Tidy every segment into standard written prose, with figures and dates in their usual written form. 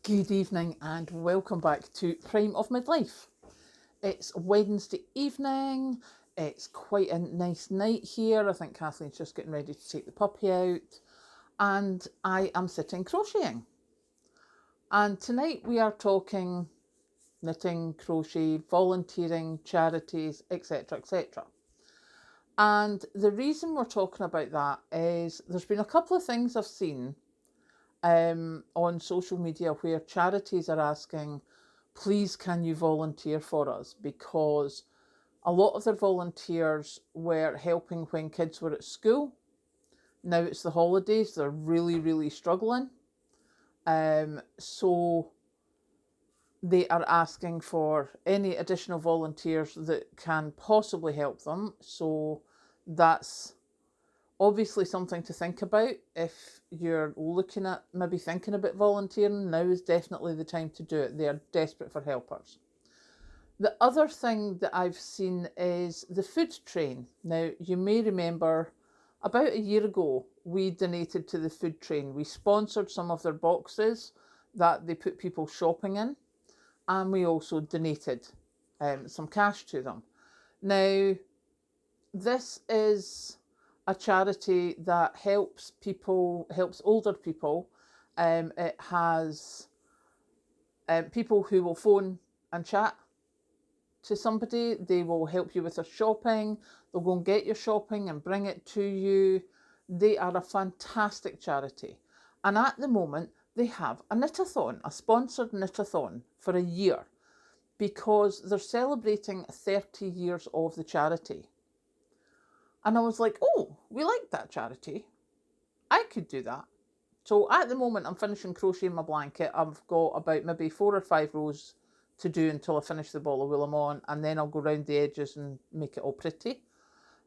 Good evening and welcome back to Prime of Midlife. It's Wednesday evening. It's quite a nice night here. I think Kathleen's just getting ready to take the puppy out, and I am sitting crocheting. And tonight we are talking knitting, crochet, volunteering, charities, etc. etc. And the reason we're talking about that is there's been a couple of things I've seen on social media where charities are asking, please can you volunteer for us? Because a lot of their volunteers were helping when kids were at school. Now it's the holidays, they're really, really struggling. So they are asking for any additional volunteers that can possibly help them. So that's obviously something to think about. If you're looking at maybe thinking about volunteering, now is definitely the time to do it. They are desperate for helpers. The other thing that I've seen is the food train. Now, you may remember about a year ago, we donated to the food train. We sponsored some of their boxes that they put people shopping in, and we also donated some cash to them. Now, this is a charity that helps older people. It has people who will phone and chat to somebody. They will help you with their shopping. They'll go and get your shopping and bring it to you. They are a fantastic charity. And at the moment, they have a knit-a-thon, a sponsored knit-a-thon for a year, because they're celebrating 30 years of the charity. And I was like, oh, we like that charity. I could do that. So at the moment, I'm finishing crocheting my blanket. I've got about maybe 4 or 5 rows to do until I finish the ball of wool I'm on, and then I'll go round the edges and make it all pretty.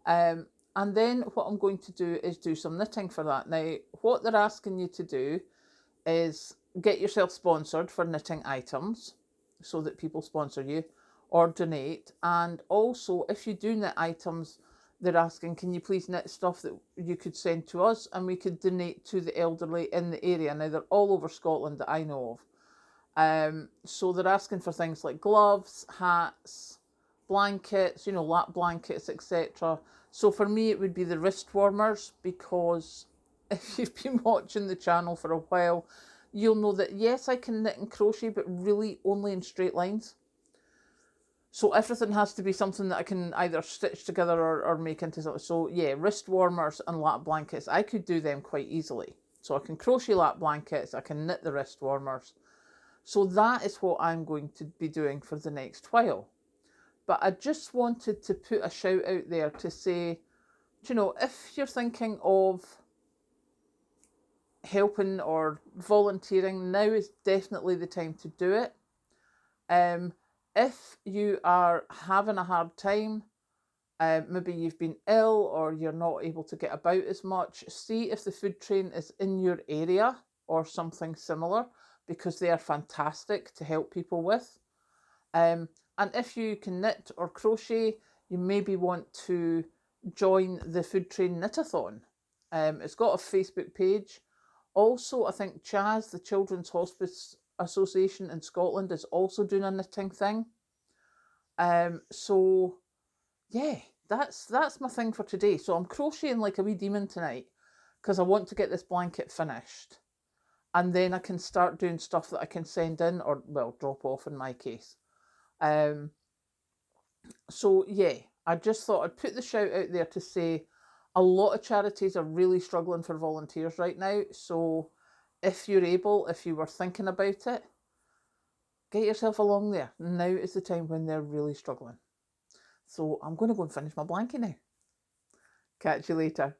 And then what I'm going to do is do some knitting for that. Now, what they're asking you to do is get yourself sponsored for knitting items so that people sponsor you or donate. And also, if you do knit items, they're asking, can you please knit stuff that you could send to us and we could donate to the elderly in the area. Now, they're all over Scotland that I know of. So they're asking for things like gloves, hats, blankets, lap blankets, etc. So for me, it would be the wrist warmers, because if you've been watching the channel for a while, you'll know that yes, I can knit and crochet, but really only in straight lines. So everything has to be something that I can either stitch together or make into something. So yeah, wrist warmers and lap blankets, I could do them quite easily. So I can crochet lap blankets, I can knit the wrist warmers. So that is what I'm going to be doing for the next while. But I just wanted to put a shout out there to say, if you're thinking of helping or volunteering, now is definitely the time to do it. If you are having a hard time, maybe you've been ill or you're not able to get about as much, see if the food train is in your area or something similar, because they are fantastic to help people with. And if you can knit or crochet, you maybe want to join the Food Train Knit-a-thon. It's got a Facebook page. Also, I think CHAS, the Children's Hospice Association in Scotland, is also doing a knitting thing. So yeah, that's my thing for today. So I'm crocheting like a wee demon tonight because I want to get this blanket finished, and then I can start doing stuff that I can send in, or well, drop off in my case. So yeah, I just thought I'd put the shout out there to say a lot of charities are really struggling for volunteers right now. So if you're able, if you were thinking about it, get yourself along there. Now is the time when they're really struggling. So I'm going to go and finish my blanket now. Catch you later.